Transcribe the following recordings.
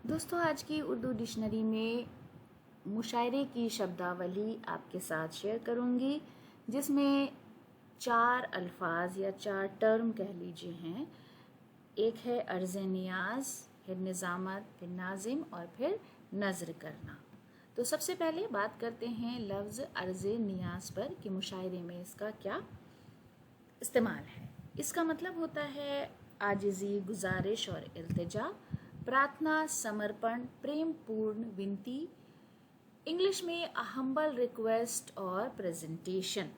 दोस्तों, आज की उर्दू डिक्शनरी में मुशायरे की शब्दावली आपके साथ शेयर करूंगी, जिसमें 4 अल्फाज या 4 टर्म कह लीजिए हैं। एक है अर्ज़ नियाज़, फिर निज़ामत, फिर नाज़िम और फिर नज़र करना। तो सबसे पहले बात करते हैं लफ्ज़ अर्ज़ नियाज़ पर कि मुशायरे में इसका क्या इस्तेमाल है। इसका मतलब होता है आजिज़ी, गुजारिश और इल्तिजा, प्रार्थना, समर्पण, प्रेम पूर्ण विनती, इंग्लिश में अ हम्बल रिक्वेस्ट और प्रेजेंटेशन।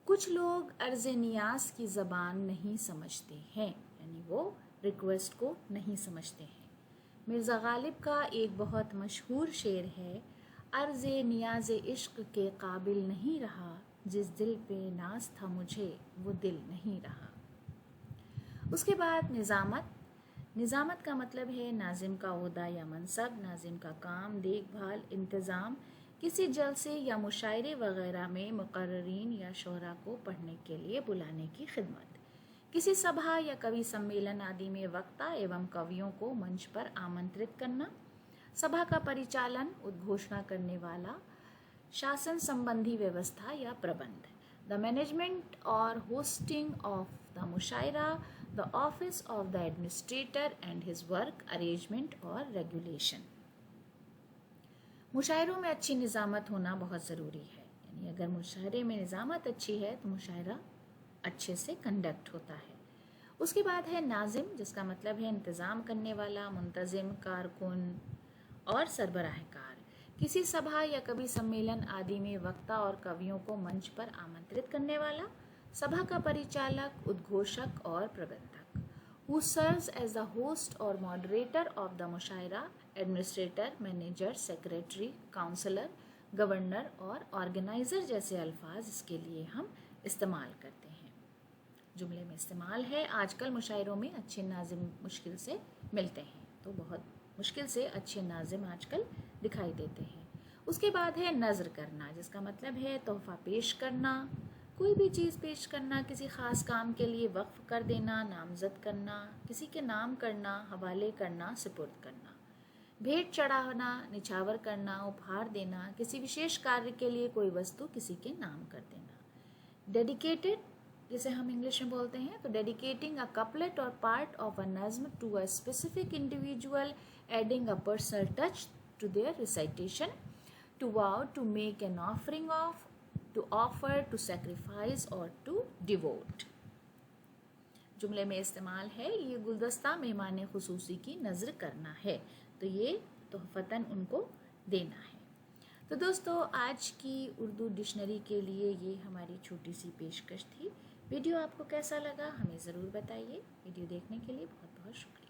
कुछ लोग अर्ज़ नियाज़ की ज़बान नहीं समझते हैं, यानी वो रिक्वेस्ट को नहीं समझते हैं। मिर्ज़ा गालिब का एक बहुत मशहूर शेर है, अर्ज़ नियाज़ इश्क के काबिल नहीं रहा, जिस दिल पे नाज था मुझे वो दिल नहीं रहा। उसके बाद निज़ामत का मतलब है नाजिम का ओहदा या मनसब, नाजिम का काम, देखभाल, इंतज़ाम, किसी जलसे या मुशायरे वगैरह में मुकर्ररीन या शोरा को पढ़ने के लिए बुलाने की खिदमत, किसी सभा या कवि सम्मेलन आदि में वक्ता एवं कवियों को मंच पर आमंत्रित करना, सभा का परिचालन, उद्घोषणा करने वाला, शासन संबंधी व्यवस्था या प्रबंध, द मैनेजमेंट और hosting of the mushaira, the office of the administrator and his work arrangement और रेगुलेशन। मुशायरों में अच्छी निज़ामत होना बहुत ज़रूरी है, यानी अगर मुशायरे में निज़ामत अच्छी है तो मुशायरा अच्छे से कंडक्ट होता है। उसके बाद है नाजिम, जिसका मतलब है इंतज़ाम करने वाला, मुंतज़िम, कारकुन और सरबराहकार, किसी सभा या कवि सम्मेलन आदि में वक्ता और कवियों को मंच पर आमंत्रित करने वाला, सभा का परिचालक, उद्घोषक और प्रबंधक, who serves as the host or moderator of the mushaira, administrator, manager, secretary, counsellor, governor और ऑर्गेनाइज़र जैसे अल्फाज इसके लिए हम इस्तेमाल करते हैं। जुमले में इस्तेमाल है, आजकल मुशायरों में अच्छे नाजिम मुश्किल से मिलते हैं, तो बहुत मुश्किल से अच्छे नाजिम आजकल दिखाई देते हैं। उसके बाद है नज़र करना, जिसका मतलब है तोहफा पेश करना, कोई भी चीज़ पेश करना, किसी ख़ास काम के लिए वक्फ कर देना, नामज़द करना, किसी के नाम करना, हवाले करना, सुपुर्द करना, भेंट चढ़ाना, निछावर करना, उपहार देना, किसी विशेष कार्य के लिए कोई वस्तु किसी के नाम कर देना। डेडिकेटेड, जिसे हम इंग्लिश में बोलते हैं, तो dedicating a couplet or part of a nazm to a specific individual, adding a personal touch to their recitation, to vow, to make an offering of, to offer, to sacrifice or to devote. जुमले में इस्तेमाल है, ये गुलदस्ता मेहमान खुसूसी की नज़र करना है, तो ये तोहफ़तन उनको देना है। तो दोस्तों, आज की उर्दू डिक्शनरी के लिए ये हमारी छोटी सी पेशकश थी। वीडियो आपको कैसा लगा हमें ज़रूर बताइए। वीडियो देखने के लिए बहुत बहुत शुक्रिया।